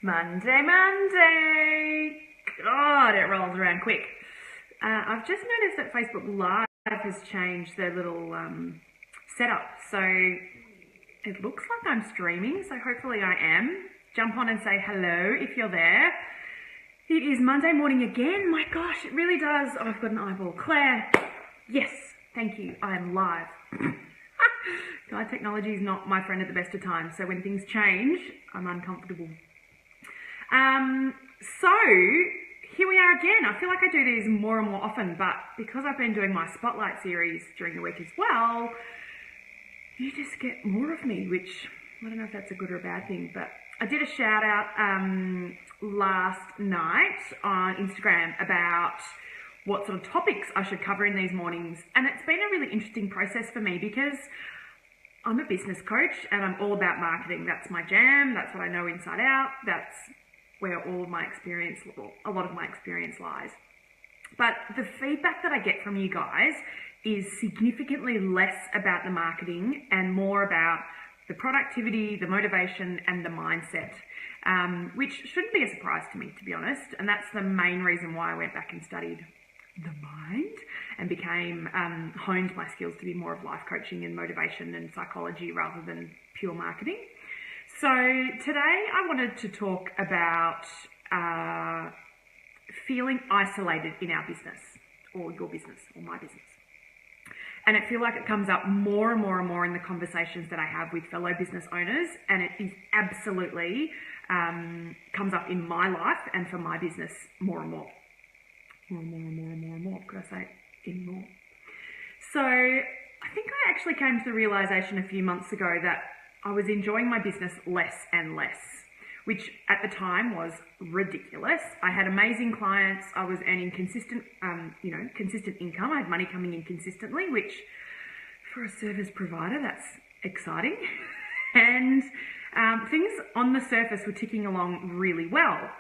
Monday! God, it rolls around quick. I've just noticed that Facebook Live has changed their little setup. So it looks like I'm streaming, so hopefully I am. Jump on and say hello if you're there. It is Monday morning again. My gosh, it really does. Oh, I've got an eyeball. Claire, yes, thank you. I am live. God, technology is not my friend at the best of times. So when things change, I'm uncomfortable. So here we are again. I feel like I do these more and more often, but because I've been doing my Spotlight series during the week as well, you just get more of me, which I don't know if that's a good or a bad thing, but I did a shout out last night on Instagram about what sort of topics I should cover in these mornings. And it's been a really interesting process for me because I'm a business coach and I'm all about marketing. That's my jam. That's what I know inside out. That's where all of my experience, a lot of my experience lies. But the feedback that I get from you guys is significantly less about the marketing and more about the productivity, the motivation, and the mindset, which shouldn't be a surprise to me, to be honest. And that's the main reason why I went back and studied the mind and became honed my skills to be more of life coaching and motivation and psychology rather than pure marketing. So today I wanted to talk about feeling isolated in our business or your business or my business. And I feel like it comes up more and more and more in the conversations that I have with fellow business owners, and it is absolutely comes up in my life and for my business more and more. More. Could I say in more? So I think I actually came to the realization a few months ago that I was enjoying my business less and less, which at the time was ridiculous. I had amazing clients. I was earning consistent income. I had money coming in consistently, which for a service provider, that's exciting. And things on the surface were ticking along really well.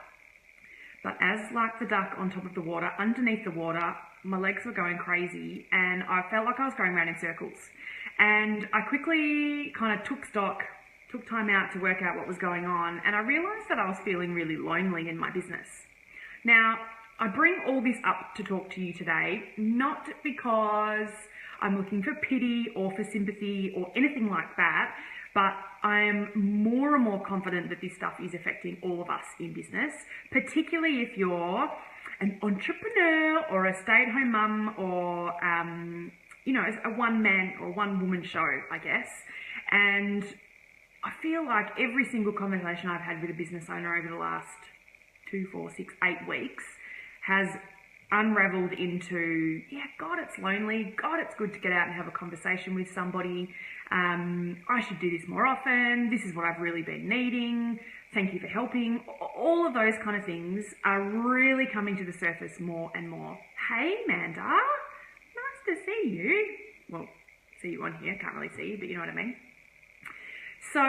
But as like the duck on top of the water, underneath the water, my legs were going crazy and I felt like I was going around in circles. And I quickly kind of took time out to work out what was going on, and I realised that I was feeling really lonely in my business. Now, I bring all this up to talk to you today, not because I'm looking for pity or for sympathy or anything like that, but I am more and more confident that this stuff is affecting all of us in business, particularly if you're an entrepreneur or a stay-at-home mum or a one-man or one-woman show, I guess. And I feel like every single conversation I've had with a business owner over the last 2, 4, 6, 8 weeks has unraveled into, God, it's lonely. God, it's good to get out and have a conversation with somebody. I should do this more often. This is what I've really been needing. Thank you for helping. All of those kind of things are really coming to the surface more and more. Hey, Amanda. Nice to see you. Well, see you on here. Can't really see you, but you know what I mean. So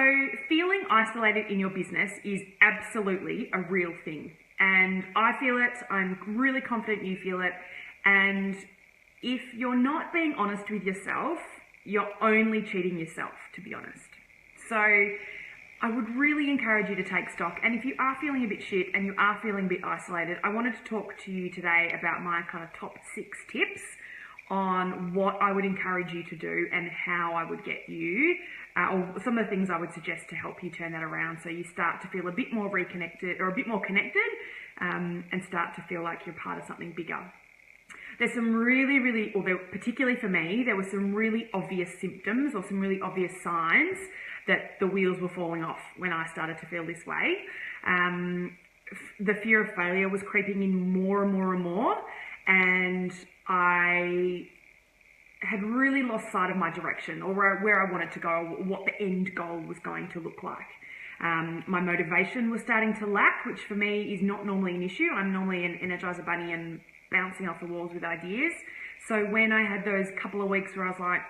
feeling isolated in your business is absolutely a real thing. And I feel it. I'm really confident you feel it. And if you're not being honest with yourself, you're only cheating yourself, to be honest. So I would really encourage you to take stock. And if you are feeling a bit shit and you are feeling a bit isolated, I wanted to talk to you today about my kind of top 6 tips on what I would encourage you to do and how I would get you, or some of the things I would suggest to help you turn that around so you start to feel a bit more reconnected or a bit more connected and start to feel like you're part of something bigger. There's some really, particularly for me, there were some really obvious symptoms or some really obvious signs that the wheels were falling off when I started to feel this way. The fear of failure was creeping in more and more and more, and I had really lost sight of my direction or where I wanted to go, or what the end goal was going to look like. My motivation was starting to lack, which for me is not normally an issue. I'm normally an Energizer Bunny and bouncing off the walls with ideas. So when I had those couple of weeks where I was like,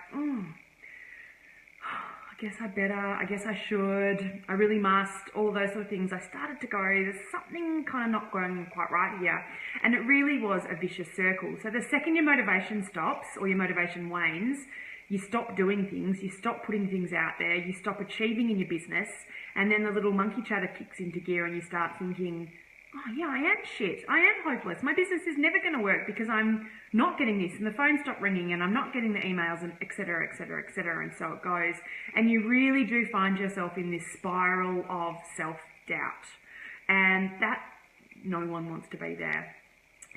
I guess I better, I guess I should, I really must, all those sort of things, I started to go, there's something kind of not going quite right here. And it really was a vicious circle. So the second your motivation stops or your motivation wanes, you stop doing things, you stop putting things out there, you stop achieving in your business, and then the little monkey chatter kicks into gear and you start thinking, oh yeah, I am shit. I am hopeless. My business is never going to work because I'm not getting this and the phone stopped ringing and I'm not getting the emails and et cetera, et cetera, et cetera. And so it goes. And you really do find yourself in this spiral of self-doubt. And that no one wants to be there.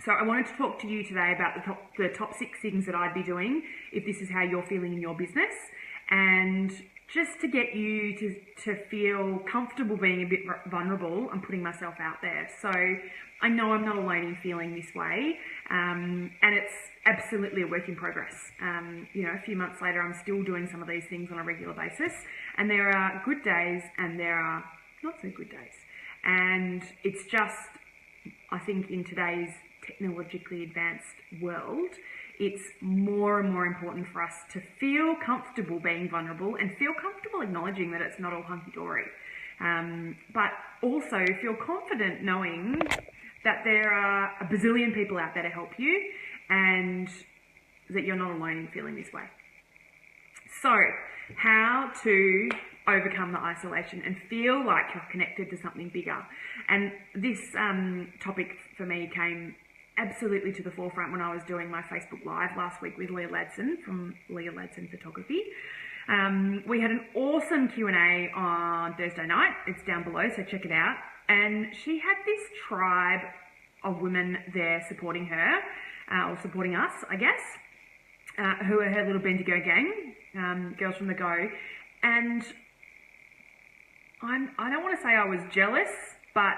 So I wanted to talk to you today about the top 6 things that I'd be doing if this is how you're feeling in your business, and just to get you to feel comfortable being a bit vulnerable and putting myself out there. So I know I'm not alone in feeling this way, and it's absolutely a work in progress. A few months later, I'm still doing some of these things on a regular basis, and there are good days and there are not so good days. And it's just, I think in today's technologically advanced world, it's more and more important for us to feel comfortable being vulnerable and feel comfortable acknowledging that it's not all hunky-dory. But also feel confident knowing that there are a bazillion people out there to help you and that you're not alone in feeling this way. So, how to overcome the isolation and feel like you're connected to something bigger. And this topic for me came absolutely to the forefront when I was doing my Facebook Live last week with Leah Ladson from Leah Ladson Photography. We had an awesome Q&A on Thursday night. It's down below, so check it out. And she had this tribe of women there supporting her, or supporting us, I guess, who are her little Bendigo gang, girls from the Go. And I don't want to say I was jealous, but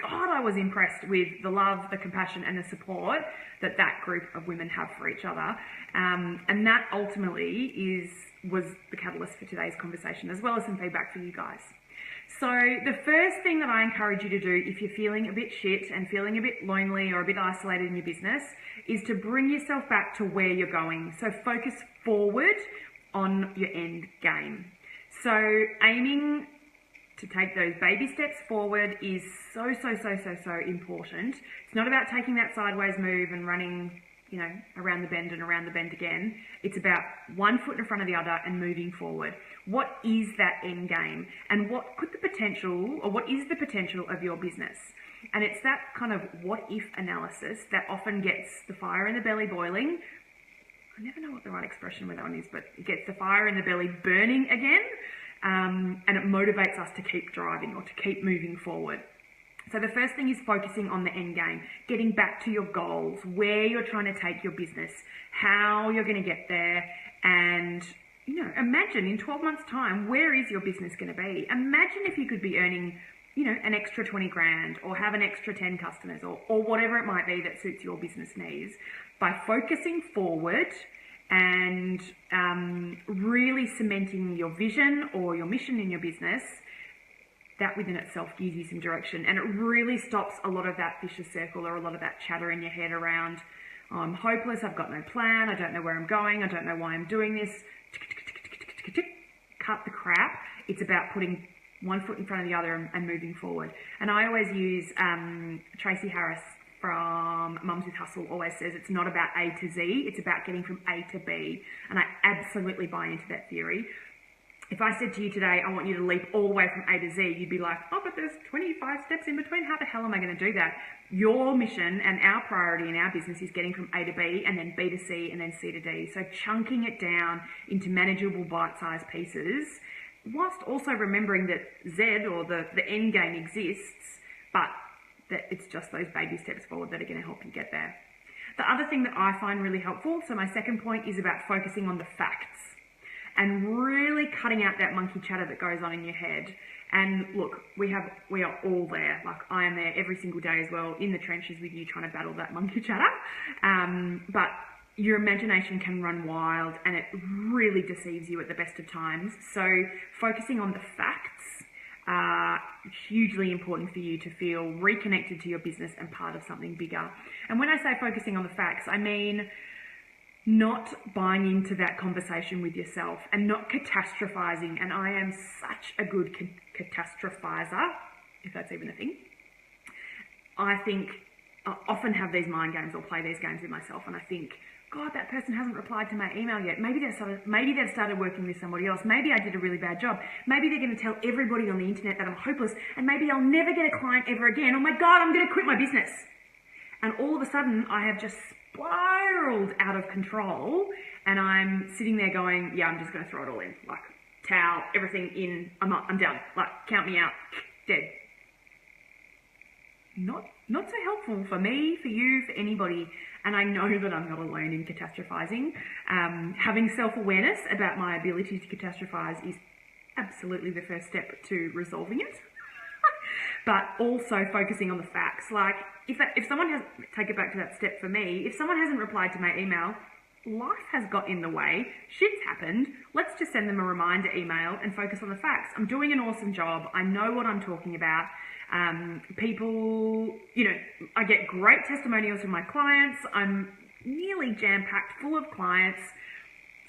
God, I was impressed with the love, the compassion and the support that group of women have for each other. And that ultimately was the catalyst for today's conversation, as well as some feedback for you guys. So the first thing that I encourage you to do if you're feeling a bit shit and feeling a bit lonely or a bit isolated in your business is to bring yourself back to where you're going. So focus forward on your end game. So aiming to take those baby steps forward is so important. It's not about taking that sideways move and running, around the bend and around the bend again. It's about one foot in front of the other and moving forward. What is that end game? And what is the potential of your business? And it's that kind of what if analysis that often gets the fire in the belly boiling. I never know what the right expression with that one is, but it gets the fire in the belly burning again. And it motivates us to keep driving or to keep moving forward. So the first thing is focusing on the end game, getting back to your goals, where you're trying to take your business, how you're going to get there, and imagine in 12 months' time, where is your business going to be? Imagine if you could be earning, an extra 20 grand or have an extra 10 customers or whatever it might be that suits your business needs. By focusing forward and really cementing your vision or your mission in your business, that within itself gives you some direction, and it really stops a lot of that vicious circle or a lot of that chatter in your head around, I'm hopeless, I've got no plan, I don't know where I'm going, I don't know why I'm doing this. Cut the crap. It's about putting one foot in front of the other and moving forward. And I always use Tracy Harris from Mums with Hustle always says it's not about A to Z, it's about getting from A to B. And I absolutely buy into that theory. If I said to you today, I want you to leap all the way from A to Z, you'd be like, oh, but there's 25 steps in between. How the hell am I going to do that? Your mission and our priority in our business is getting from A to B and then B to C and then C to D. So chunking it down into manageable bite-sized pieces, whilst also remembering that Z or the end game exists, but that it's just those baby steps forward that are going to help you get there. The other thing that I find really helpful, so my second point is about focusing on the facts and really cutting out that monkey chatter that goes on in your head. And look, we are all there. Like I am there every single day as well, in the trenches with you, trying to battle that monkey chatter. But your imagination can run wild and it really deceives you at the best of times. So focusing on the facts are hugely important for you to feel reconnected to your business and part of something bigger. And when I say focusing on the facts, I mean not buying into that conversation with yourself and not catastrophizing. And I am such a good catastrophizer, if that's even a thing. I think I often have these mind games or play these games with myself, and I think, God, that person hasn't replied to my email yet. Maybe they've started working with somebody else. Maybe I did a really bad job. Maybe they're going to tell everybody on the internet that I'm hopeless, and maybe I'll never get a client ever again. Oh my God, I'm going to quit my business. And all of a sudden, I have just spiraled out of control, and I'm sitting there going, yeah, I'm just going to throw it all in. Like, towel, everything in, I'm done. Like, count me out, dead. Not so helpful for me, for you, for anybody. And I know that I'm not alone in catastrophizing. Having self-awareness about my ability to catastrophize is absolutely the first step to resolving it. But also focusing on the facts. Like, if someone has, take it back to that step for me, if someone hasn't replied to my email, life has got in the way, shit's happened, let's just send them a reminder email and focus on the facts. I'm doing an awesome job. I know what I'm talking about. People, I get great testimonials from my clients. I'm nearly jam-packed full of clients.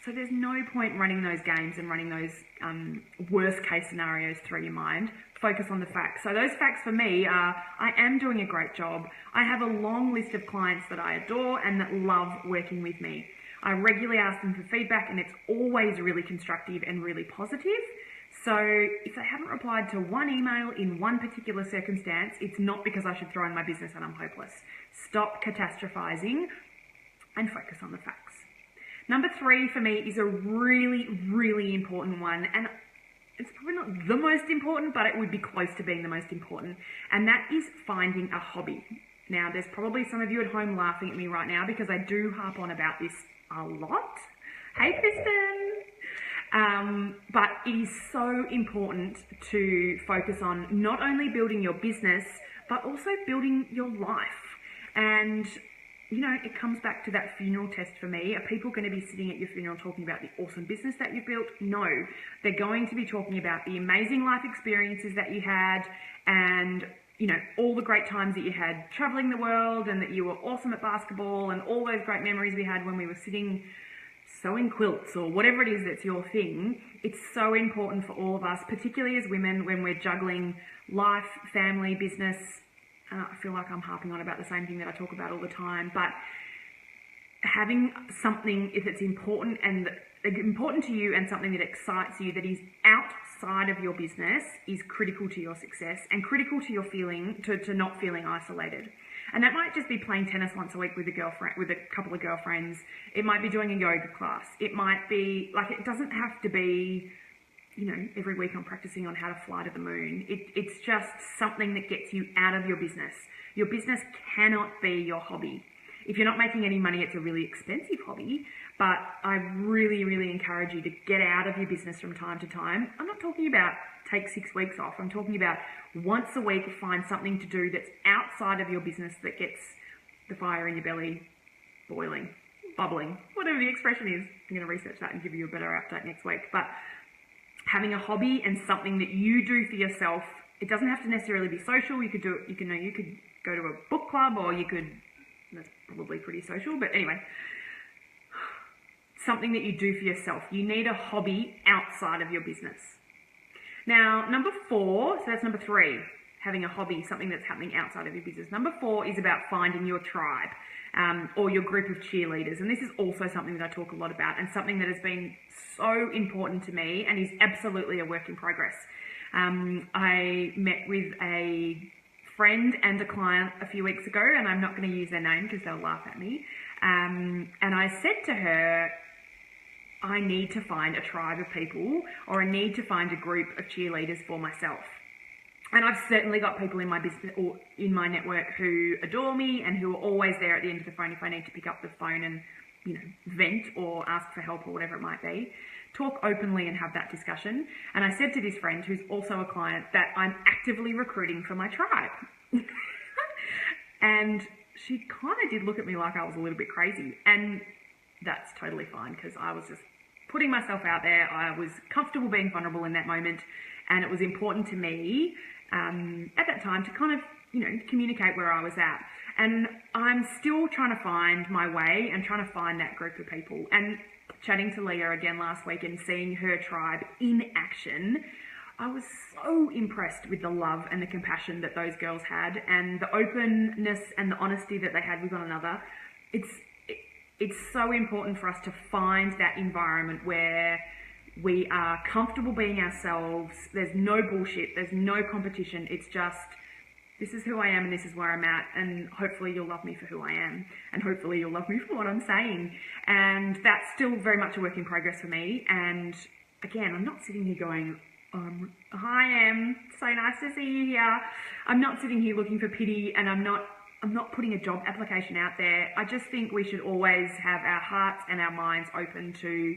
So there's no point running those games and running those worst case scenarios through your mind. Focus on the facts. So those facts for me are, I am doing a great job. I have a long list of clients that I adore and that love working with me. I regularly ask them for feedback, and it's always really constructive and really positive. So if they haven't replied to one email in one particular circumstance, it's not because I should throw in my business and I'm hopeless. Stop catastrophizing and focus on the facts. Number 3 for me is a really, really important one, and it's probably not the most important, but it would be close to being the most important, and that is finding a hobby. Now, there's probably some of you at home laughing at me right now because I do harp on about this a lot. Hey, Kristen! But it is so important to focus on not only building your business, but also building your life. And, it comes back to that funeral test for me. Are people going to be sitting at your funeral talking about the awesome business that you built? No. They're going to be talking about the amazing life experiences that you had and, all the great times that you had traveling the world, and that you were awesome at basketball, and all those great memories we had when we were sitting sewing quilts or whatever it is that's your thing. It's so important for all of us, particularly as women, when we're juggling life, family, business. I feel like I'm harping on about the same thing that I talk about all the time, but having something, if it's important and important to you and something that excites you that is outside of your business, is critical to your success and critical to your feeling, to not feeling isolated. And that might just be playing tennis once a week with a couple of girlfriends. It might be doing a yoga class. It might be, it doesn't have to be, every week I'm practicing on how to fly to the moon. It's just something that gets you out of your business. Your business cannot be your hobby. If you're not making any money, it's a really expensive hobby, but I really, really encourage you to get out of your business from time to time. I'm not talking about take 6 weeks off. I'm talking about once a week, find something to do that's outside of your business that gets the fire in your belly boiling, bubbling, whatever the expression is. I'm going to research that and give you a better update next week. But having a hobby and something that you do for yourself, it doesn't have to necessarily be social. You could do it, you could go to a book club, or you could, that's probably pretty social, but anyway, something that you do for yourself. You need a hobby outside of your business. Now, number 4, so that's number 3, having a hobby, something that's happening outside of your business. Number 4 is about finding your tribe, or your group of cheerleaders. And this is also something that I talk a lot about, and something that has been so important to me and is absolutely a work in progress. I met with a friend and a client a few weeks ago, and I'm not going to use their name because they'll laugh at me. And I said to her, I need to find a tribe of people, or I need to find a group of cheerleaders for myself. And I've certainly got people in my business or in my network who adore me and who are always there at the end of the phone if I need to pick up the phone and, vent or ask for help or whatever it might be. Talk openly and have that discussion. And I said to this friend, who's also a client, that I'm actively recruiting for my tribe. And she kind of did look at me like I was a little bit crazy. And that's totally fine, because I was just putting myself out there. I was comfortable being vulnerable in that moment, and it was important to me at that time to kind of, communicate where I was at. And I'm still trying to find my way and trying to find that group of people. And chatting to Leah again last week and seeing her tribe in action, I was so impressed with the love and the compassion that those girls had, and the openness and the honesty that they had with one another. it's so important for us to find that environment where we are comfortable being ourselves. There's no bullshit. There's no competition. It's just, this is who I am and this is where I'm at, and hopefully you'll love me for who I am, and hopefully you'll love me for what I'm saying. And that's still very much a work in progress for me. And again, I'm not sitting here going, hi Em, so nice to see you here. I'm not sitting here looking for pity, and I'm not putting a job application out there. I just think we should always have our hearts and our minds open to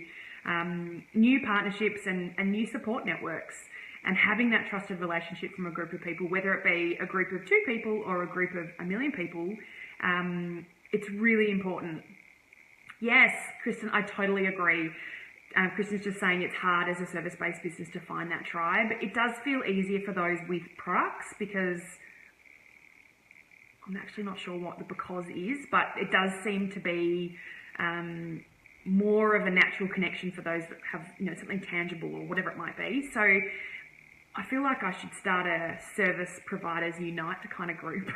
new partnerships and new support networks, and having that trusted relationship from a group of people, whether it be a group of 2 people or a group of 1 million people. It's really important. Yes, Kristen, I totally agree. Kristen's just saying it's hard as a service-based business to find that tribe. It does feel easier for those with products, because I'm actually not sure what the because is, but it does seem to be more of a natural connection for those that have, something tangible or whatever it might be. So I feel like I should start a Service Providers Unite kind of group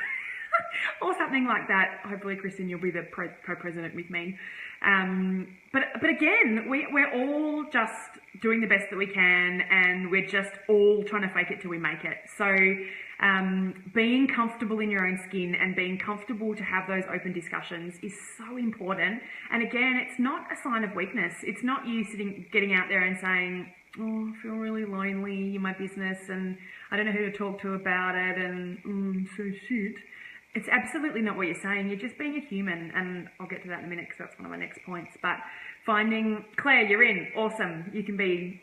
or something like that. Hopefully, Kristen, you'll be the co-president with me. But again, we're all just doing the best that we can, and we're just all trying to fake it till we make it. So being comfortable in your own skin and being comfortable to have those open discussions is so important. And again, it's not a sign of weakness. It's not you getting out there and saying, oh, I feel really lonely in my business and I don't know who to talk to about it, and so shit. It's absolutely not what you're saying. You're just being a human, and I'll get to that in a minute because that's one of my next points. But finding, Claire, you're in. Awesome. You can be,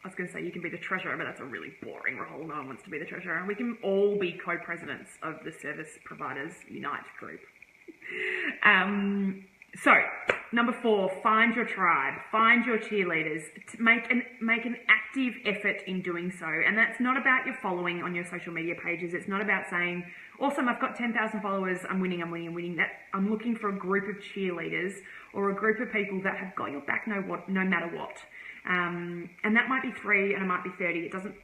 I was going to say you can be the treasurer, but that's a really boring role. No one wants to be the treasurer. We can all be co-presidents of the Service Providers Unite group. So, number 4, find your tribe, find your cheerleaders. Make an active effort in doing so. And that's not about your following on your social media pages. It's not about saying, awesome, I've got 10,000 followers, I'm winning. That I'm looking for a group of cheerleaders or a group of people that have got your back no matter what. And that might be 3 and it might be 30. It doesn't,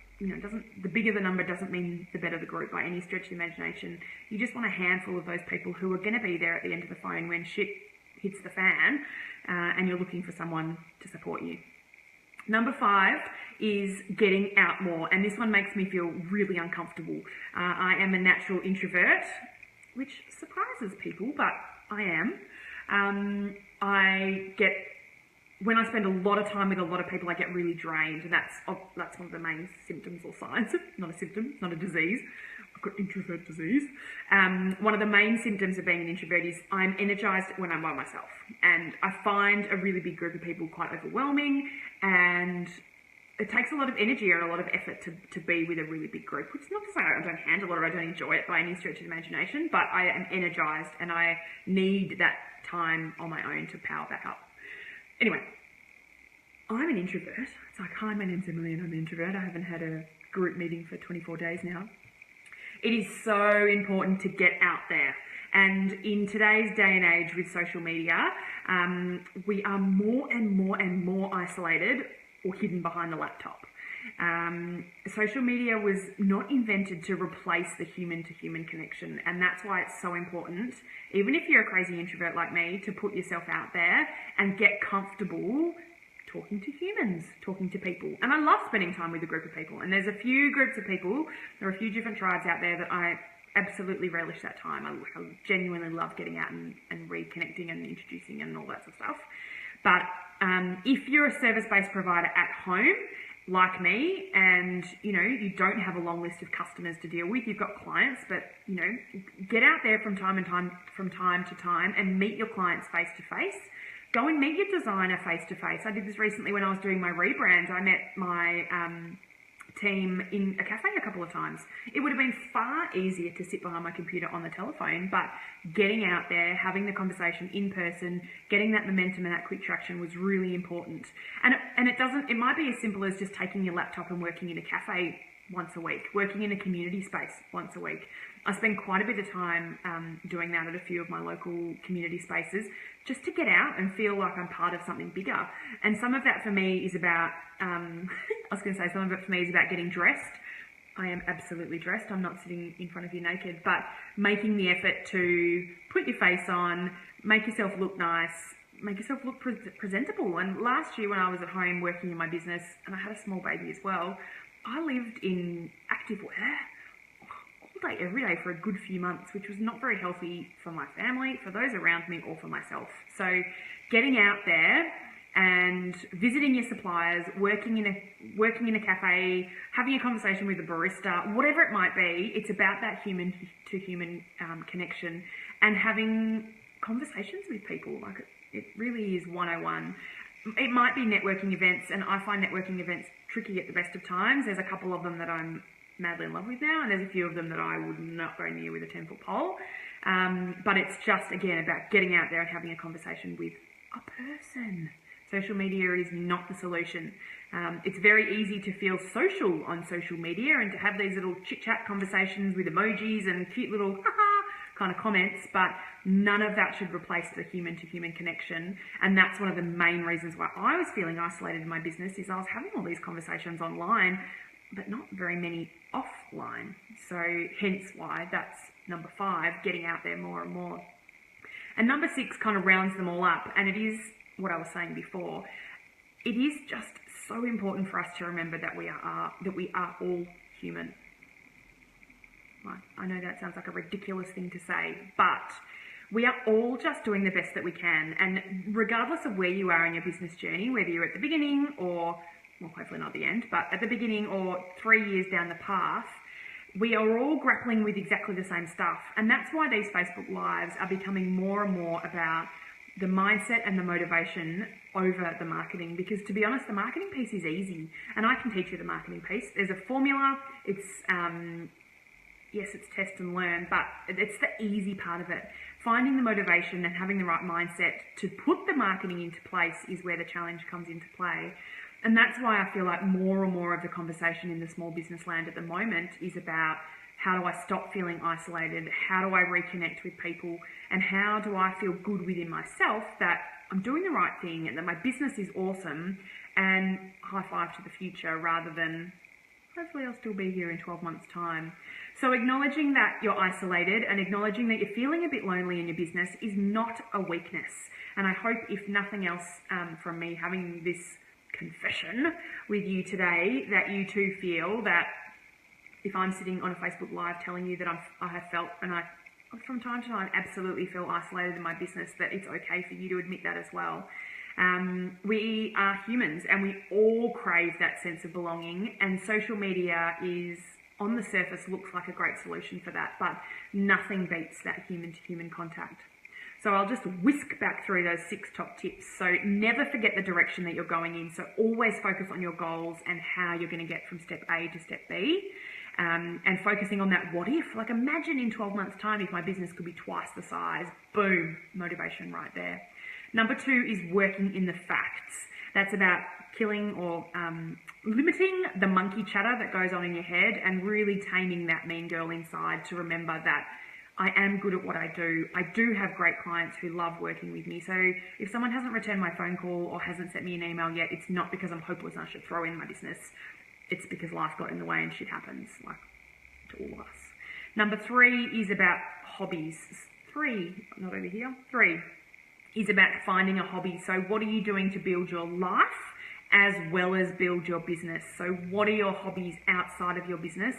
the bigger the number doesn't mean the better the group by any stretch of the imagination. You just want a handful of those people who are going to be there at the end of the phone when shit hits the fan, and you're looking for someone to support you. Number 5 is getting out more, and this one makes me feel really uncomfortable. I am a natural introvert, which surprises people, but I am. When I spend a lot of time with a lot of people, I get really drained, and that's one of the main symptoms or signs. Not a symptom, not a disease. I've got introvert disease. One of the main symptoms of being an introvert is I'm energized when I'm by myself, and I find a really big group of people quite overwhelming, and it takes a lot of energy and a lot of effort to be with a really big group, which is not to say I don't handle it or I don't enjoy it by any stretch of the imagination, but I am energized and I need that time on my own to power back up. Anyway, I'm an introvert. It's like, hi, my name's Emily and I'm an introvert. I haven't had a group meeting for 24 days now. It is so important to get out there. And in today's day and age with social media, we are more and more isolated or hidden behind the laptop. Social media was not invented to replace the human-to-human connection, and that's why it's so important, even if you're a crazy introvert like me, to put yourself out there and get comfortable talking to humans, talking to people. And I love spending time with a group of people, and there's a few groups of people, there are a few different tribes out there that I absolutely relish that time. I genuinely love getting out and reconnecting and introducing and all that sort of stuff. But if you're a service-based provider at home, like me, and you don't have a long list of customers to deal with, you've got clients, but get out there from time to time and meet your clients face to face. Go and meet your designer face to face. I did this recently when I was doing my rebrand. I met my team in a cafe a couple of times. It would have been far easier to sit behind my computer on the telephone, but getting out there, having the conversation in person, getting that momentum and that quick traction was really important. And it might be as simple as just taking your laptop and working in a cafe once a week, working in a community space once a week. I spend quite a bit of time doing that at a few of my local community spaces, just to get out and feel like I'm part of something bigger. And some of that for me is about, some of it for me is about getting dressed. I am absolutely dressed. I'm not sitting in front of you naked, but making the effort to put your face on, make yourself look nice, make yourself look presentable. And last year when I was at home working in my business, and I had a small baby as well, I lived in active wear all day, every day for a good few months, which was not very healthy for my family, for those around me, or for myself. So getting out there and visiting your suppliers, working in a cafe, having a conversation with a barista, whatever it might be, it's about that human to human connection and having conversations with people. Like it really is 101. It might be networking events, and I find networking events tricky at the best of times. There's a couple of them that I'm madly in love with now, and there's a few of them that I would not go near with a 10-foot pole. But it's just, again, about getting out there and having a conversation with a person. Social media is not the solution. It's very easy to feel social on social media and to have these little chit-chat conversations with emojis and cute little ha-ha kind of comments, but none of that should replace the human-to-human connection. And that's one of the main reasons why I was feeling isolated in my business, is I was having all these conversations online, but not very many offline. So hence why that's number 5, getting out there more and more. And number 6 kind of rounds them all up, and it is what I was saying before. It is just so important for us to remember that we are all human. Right. I know that sounds like a ridiculous thing to say, but we are all just doing the best that we can. And regardless of where you are in your business journey, whether you're at the beginning or, well, hopefully not the end, but at the beginning or 3 years down the path, we are all grappling with exactly the same stuff. And that's why these Facebook Lives are becoming more and more about the mindset and the motivation over the marketing, because to be honest, the marketing piece is easy, and I can teach you the marketing piece. There's a formula. It's yes, it's test and learn, but it's the easy part of it. Finding the motivation and having the right mindset to put the marketing into place is where the challenge comes into play. And that's why I feel like more and more of the conversation in the small business land at the moment is about, how do I stop feeling isolated? How do I reconnect with people? And how do I feel good within myself that I'm doing the right thing and that my business is awesome, and high five to the future rather than hopefully I'll still be here in 12 months' time. So acknowledging that you're isolated and acknowledging that you're feeling a bit lonely in your business is not a weakness. And I hope, if nothing else, from me having this confession with you today, that you too feel that if I'm sitting on a Facebook Live telling you that I have felt, and I from time to time absolutely feel isolated in my business, that it's okay for you to admit that as well. We are humans and we all crave that sense of belonging, and social media is, on the surface, looks like a great solution for that, but nothing beats that human-to-human contact. So I'll just whisk back through those 6 top tips. So never forget the direction that you're going in. So always focus on your goals and how you're going to get from step A to step B. And focusing on that what if. Like, imagine in 12 months' time if my business could be twice the size. Boom, motivation right there. Number 2 is working in the facts. That's about killing or limiting the monkey chatter that goes on in your head and really taming that mean girl inside to remember that I am good at what I do. I do have great clients who love working with me. So if someone hasn't returned my phone call or hasn't sent me an email yet, it's not because I'm hopeless and I should throw in my business. It's because life got in the way and shit happens, like to all of us. Number 3 is about hobbies. 3 is about finding a hobby. So what are you doing to build your life as well as build your business? So what are your hobbies outside of your business?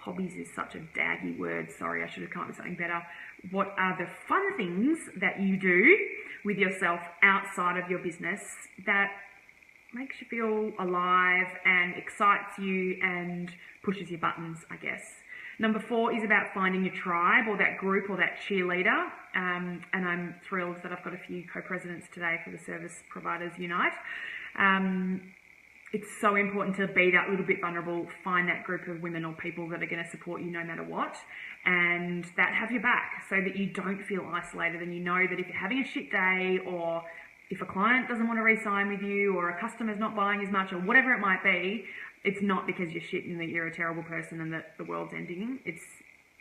Hobbies is such a daggy word. Sorry, I should have come up with something better. What are the fun things that you do with yourself outside of your business that makes you feel alive and excites you and pushes your buttons, I guess? Number 4 is about finding a tribe or that group or that cheerleader. And I'm thrilled that I've got a few co-presidents today for the Service Providers Unite. It's so important to be that little bit vulnerable, find that group of women or people that are going to support you no matter what, and that have your back so that you don't feel isolated, and you know that if you're having a shit day, or if a client doesn't want to re-sign with you, or a customer's not buying as much, or whatever it might be, it's not because you're shit and that you're a terrible person and that the world's ending. It's,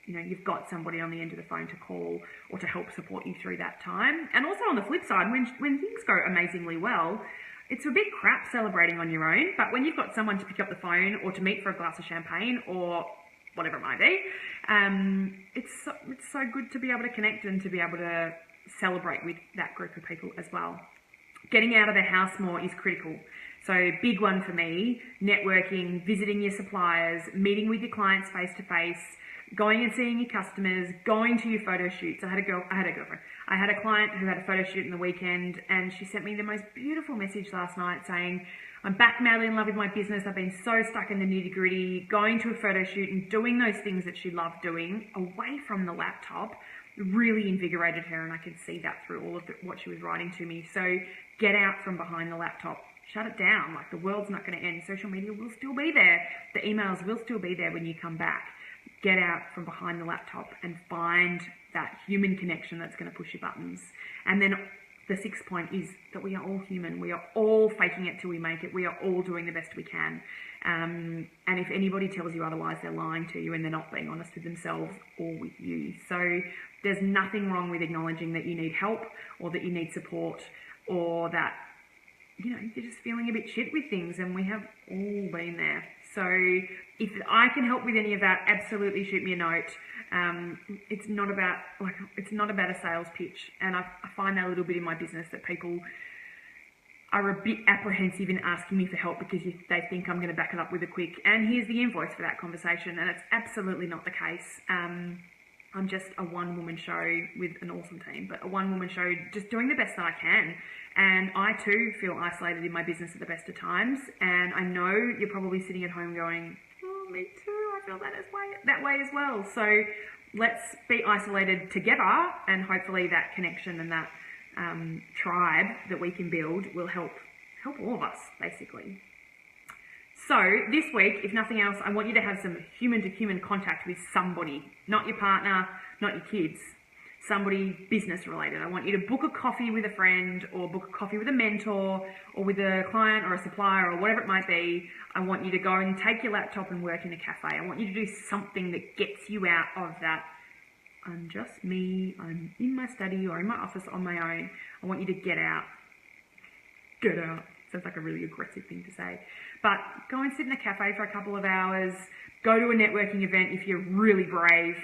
you know, you've got somebody on the end of the phone to call or to help support you through that time. And also on the flip side, when things go amazingly well, it's a bit crap celebrating on your own, but when you've got someone to pick up the phone or to meet for a glass of champagne or whatever it might be, it's so good to be able to connect and to be able to celebrate with that group of people as well. Getting out of the house more is critical. So big one for me, networking, visiting your suppliers, meeting with your clients face to face, going and seeing your customers, going to your photo shoots. I had a client who had a photo shoot in the weekend, and she sent me the most beautiful message last night saying, I'm back madly in love with my business. I've been so stuck in the nitty gritty, going to a photo shoot and doing those things that she loved doing away from the laptop really invigorated her, and I could see that through all of what she was writing to me. So get out from behind the laptop. Shut it down. Like, the world's not going to end. Social media will still be there. The emails will still be there when you come back. Get out from behind the laptop and find that human connection that's going to push your buttons. And then the sixth point is that we are all human. We are all faking it till we make it. We are all doing the best we can. And if anybody tells you otherwise, they're lying to you and they're not being honest with themselves or with you. So there's nothing wrong with acknowledging that you need help or that you need support or that, you know, you're just feeling a bit shit with things, and we have all been there. So if I can help with any of that, absolutely shoot me a note. It's not about a sales pitch, and I find that a little bit in my business, that people are a bit apprehensive in asking me for help because they think I'm going to back it up with a quick, and here's the invoice for that conversation, and it's absolutely not the case. I'm just a one-woman show with an awesome team, but a one-woman show just doing the best that I can. And I too feel isolated in my business at the best of times. And I know you're probably sitting at home going, oh, me too, I feel that way as well. So let's be isolated together, and hopefully that connection and that tribe that we can build will help all of us, basically. So this week, if nothing else, I want you to have some human-to-human contact with somebody, not your partner, not your kids, somebody business-related. I want you to book a coffee with a friend, or book a coffee with a mentor, or with a client or a supplier or whatever it might be. I want you to go and take your laptop and work in a cafe. I want you to do something that gets you out of that, I'm just me, I'm in my study or in my office on my own. I want you to get out. Get out. Sounds like a really aggressive thing to say. But go and sit in a cafe for a couple of hours. Go to a networking event if you're really brave.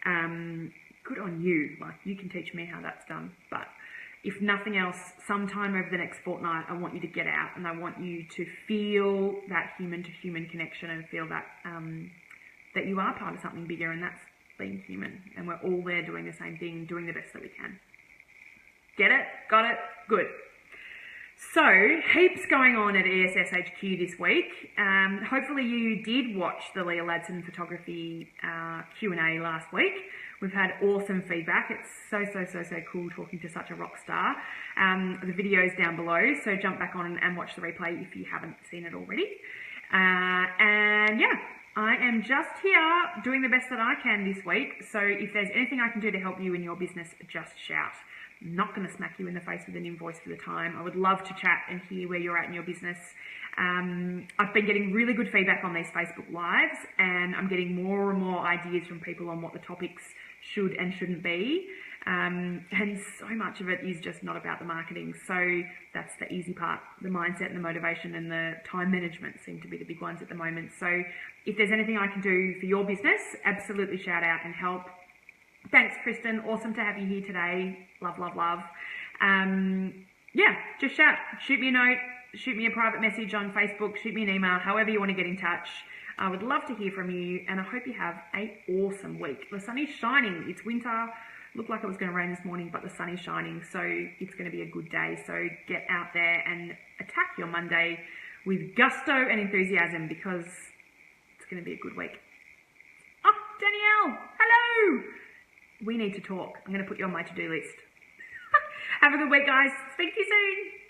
Good on you. Like, you can teach me how that's done. But if nothing else, sometime over the next fortnight, I want you to get out, and I want you to feel that human-to-human connection, and feel that that you are part of something bigger, and that's being human. And we're all there doing the same thing, doing the best that we can. Get it? Got it? Good. So, heaps going on at ESSHQ this week. Hopefully you did watch the Leah Ladson photography Q&A last week. We've had awesome feedback. It's so cool talking to such a rock star. The video's down below, so jump back on and watch the replay if you haven't seen it already. And yeah, I am just here doing the best that I can this week. So if there's anything I can do to help you in your business, just shout. I'm not going to smack you in the face with an invoice for the time. I would love to chat and hear where you're at in your business. I've been getting really good feedback on these Facebook Lives, and I'm getting more and more ideas from people on what the topics should and shouldn't be. And so much of it is just not about the marketing. So that's the easy part. The mindset and the motivation and the time management seem to be the big ones at the moment. So if there's anything I can do for your business, absolutely shout out and help. Thanks, Kristen. Awesome to have you here today. Love. Yeah, just shout. Shoot me a note. Shoot me a private message on Facebook. Shoot me an email. However you want to get in touch. I would love to hear from you, and I hope you have an awesome week. The sun is shining. It's winter. Looked like it was going to rain this morning, but the sun is shining, so it's going to be a good day. So get out there and attack your Monday with gusto and enthusiasm, because it's going to be a good week. Oh, Danielle. Hello. We need to talk. I'm going to put you on my to-do list. Have a good week, guys. Speak to you soon.